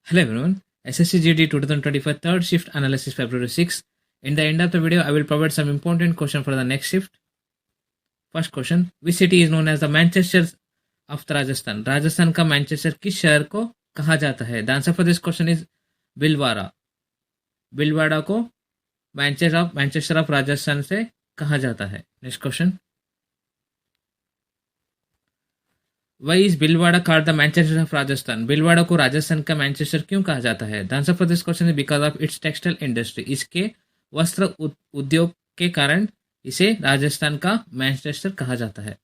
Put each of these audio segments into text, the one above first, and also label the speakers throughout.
Speaker 1: Hello everyone, SSC GD 2025 third shift analysis February 6. In the end of the video, I will provide some important question for the next shift. First question, which city is known as the Manchester of the Rajasthan? Rajasthan का Manchester किस शहर को कहा जाता है? The answer for this question is Bhilwara. Bhilwara को Manchester of Rajasthan से कहा जाता है. Next question, Why is Bhilwara called the Manchester of Rajasthan? Bhilwara को राजस्थान का मैनचेस्टर क्यों कहा जाता है? The answer for this question is because of its textile industry. इसके वस्त्र उद्योग के कारण इसे राजस्थान का मैनचेस्टर कहा जाता है.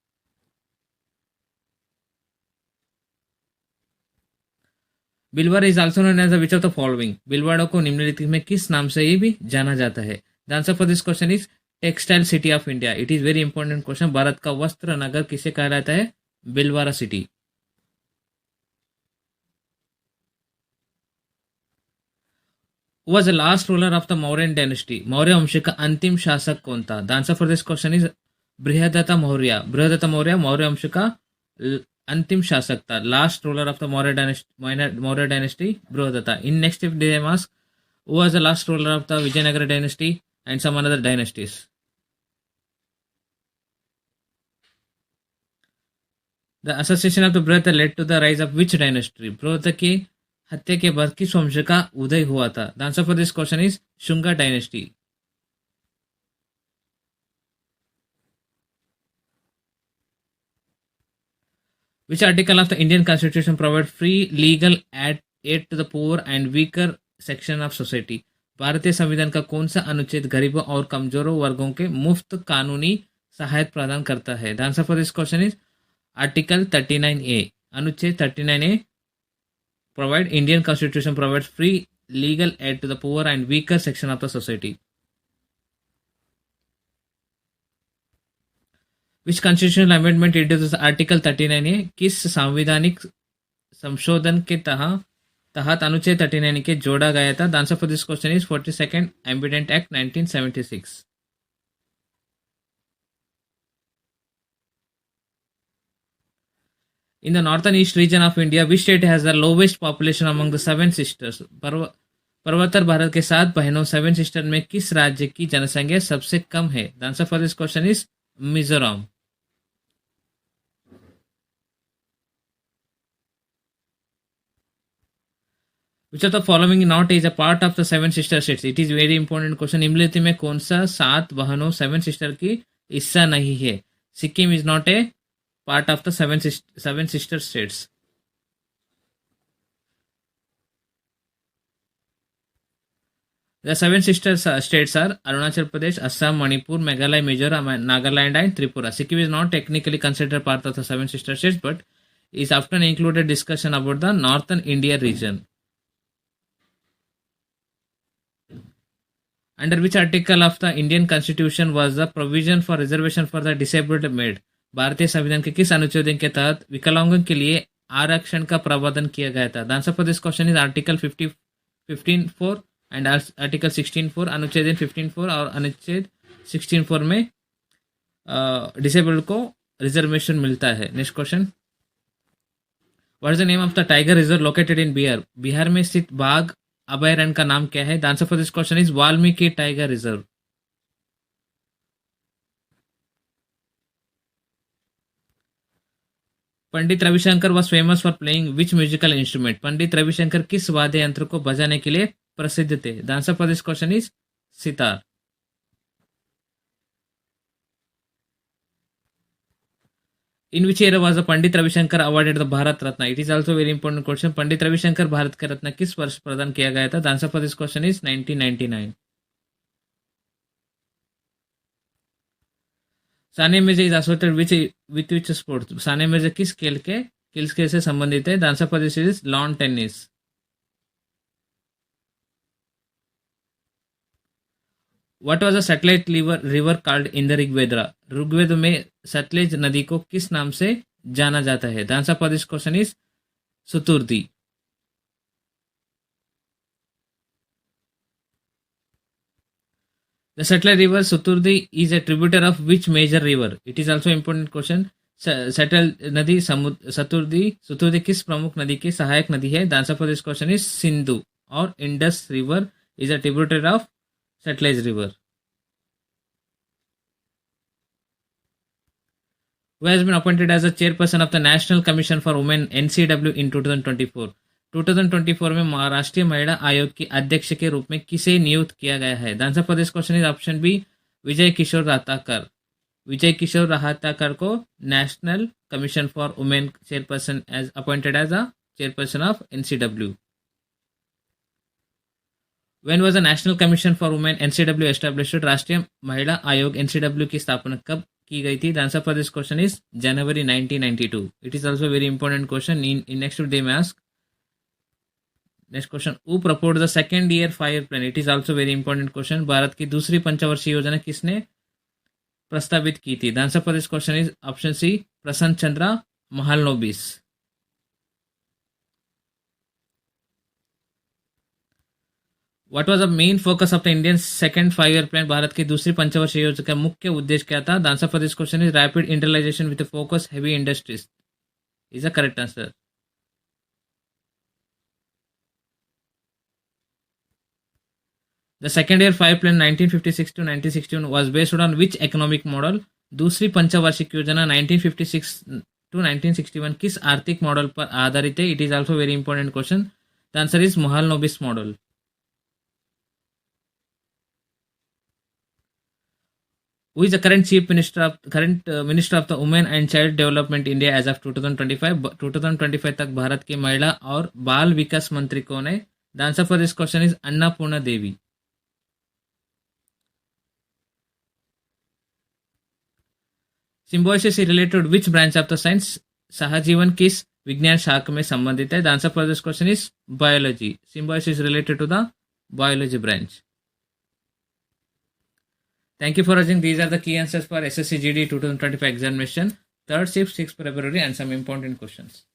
Speaker 1: Bhilwara is also known as the which of the following? Bhilwara को निम्नलिखित में किस नाम से ये भी जाना जाता है? The answer for this question is textile city of India. It is very important question. Bharat का वस्त्र नगर किसे कहा जाता है? Bhilwara city. Was the last ruler of the Mauryan dynasty? Maurya वंश का अंतिम शासक कौन था? The answer for this question is Brihadatta Maurya. Brihadatta Maurya Maurya वंश का अंतिम शासक था. Last ruler of the Maurya dynasty Brihadatta. In next if they ask who was the last ruler of the Vijayanagara dynasty and some other dynasties? The assassination of the Bृहदत्त led to the rise of which dynasty? Brihadatta की हत्या के बाद किस वंश का उदय हुआ था? The answer for this question is Shunga dynasty. Which article of the Indian Constitution provide free legal aid to the poor and weaker section of society? भारतीय संविधान का कौन सा अनुच्छेद गरीबों और कमजोरों वर्गों के मुफ्त कानूनी सहायता प्रदान करता है? The answer for this question is article 39A. अनुच्छेद 39A provide Indian Constitution provides free legal aid to the poor and weaker section of the society. Which constitutional amendment introduces Article 39A? किस संवैधानिक संशोधन के तहत अनुच्छेद 39 के जोड़ा गया था? The answer for this question is 42nd Amendment Act 1976. In the northern east region of India, which state has the lowest population among the seven sisters? पर्वतर Bharat के 7 बहनों 7 सिस्टर में किस राज्य की जनसंख्या सबसे कम है? The answer for this question is Mizoram. Which of the following not is a part of the 7 sister states? It is very important question. निम्नलिखित में कौन सा 7 बहनों 7 सिस्टर की हिस्सा नहीं है? Sikkim is not a part of the seven sister states. The 7 sister states are Arunachal Pradesh, Assam, Manipur, Meghalaya, Mizoram, Nagaland and Tripura. Sikkim is not technically considered part of the 7 sister states, but is often included discussion about the northern India region. Under which article of the Indian Constitution was the provision for reservation for the disabled made? भारतीय संविधान के किस अनुच्छेद के तहत विकलांगों के लिए आरक्षण का प्रावधान किया गया था? The answer for this question is article 15(4) and article 16(4). अनुच्छेद 15(4) और अनुच्छेद 16(4) में डिसेबल्ड को रिजर्वेशन मिलता है. Next question, what is the name of the tiger reserve located in Bihar? Bihar में स्थित बाघ अभयारण्य का नाम क्या है? The answer for this question is Valmiki tiger reserve. Pandit Ravi Shankar was famous for playing which musical instrument? Pandit Ravi Shankar किस वाद्य यंत्र को बजाने के लिए प्रसिद्ध थे? The answer for this question is sitar. In which year was the Pandit Ravi Shankar awarded the Bharat Ratna? It is also very important question. Pandit Ravi Shankar Bharat के रत्न किस वर्ष प्रदान किया गया था? The answer for this question is 1999. Sania Mirza is associated with which sports? Sania Mirza किस खेल से संबंधित है? The answer for this is lawn tennis. What was the Sutlej river called in the Rigveda? Rigveda में सतलेज नदी को किस नाम से जाना जाता है? The answer for this question is Shutudri. The Satluj river Suturdi is a tributary of which major river? It is also important question. Sutlej नदी सतुर्दी किस प्रमुख नदी की सहायक नदी है? The answer for this question is Sindhu, और Indus river is a tributary of Sutlej river. Who has been appointed as a chairperson of the National Commission for Women NCW in 2024? 2024 में महाराष्ट्रीय महिला आयोग की अध्यक्ष के रूप में किसे नियुक्त किया गया है? The answer for this question is option B, Vijay Kishore Rahatkar. Vijay Kishore Rahatkar को national commission for women chairperson as appointed as a chairperson of NCW. When was the National Commission for Women NCW established? राष्ट्रीय महिला आयोग NCW की स्थापना कब की गई थी? The answer for this question is January 1992. It is also a very important question. In next they may ask. Next question. Who proposed the second year 5-year plan? It is also very important question. Bharat की दूसरी पंचवर्षीय योजना किसने प्रस्तावित की थी? The answer for this question is option C, प्रसन्न Chandra Mahalanobis. What was the main focus of the Indian second 5-year plan? Bharat की दूसरी पंचवर्षीय योजना का मुख्य उद्देश्य क्या था? The answer for this question is rapid industrialization with a focus heavy industries. Is the correct answer. The second year 5 plan 1956 to 1961 was based on which economic model? दूसरी पंचवार्षिक योजना 1956 to 1961 किस आर्थिक मॉडल पर आधारित है? It is also very important question. The answer is Mahalanobis model. Who is the current minister of the Women and Child Development India as of 2025? 2025 तक भारत की महिला और बाल विकास मंत्री कौन है? The answer for this question is Annapurna Devi. Symbiosis is related to which branch of the science? सहजीवन किस विज्ञान शाखा में संबंधित है? The answer for this question is biology. Symbiosis is related to the biology branch. Thank you for watching. These are the key answers for SSC GD 2025 examination, 3rd shift, 6th February, and some important questions.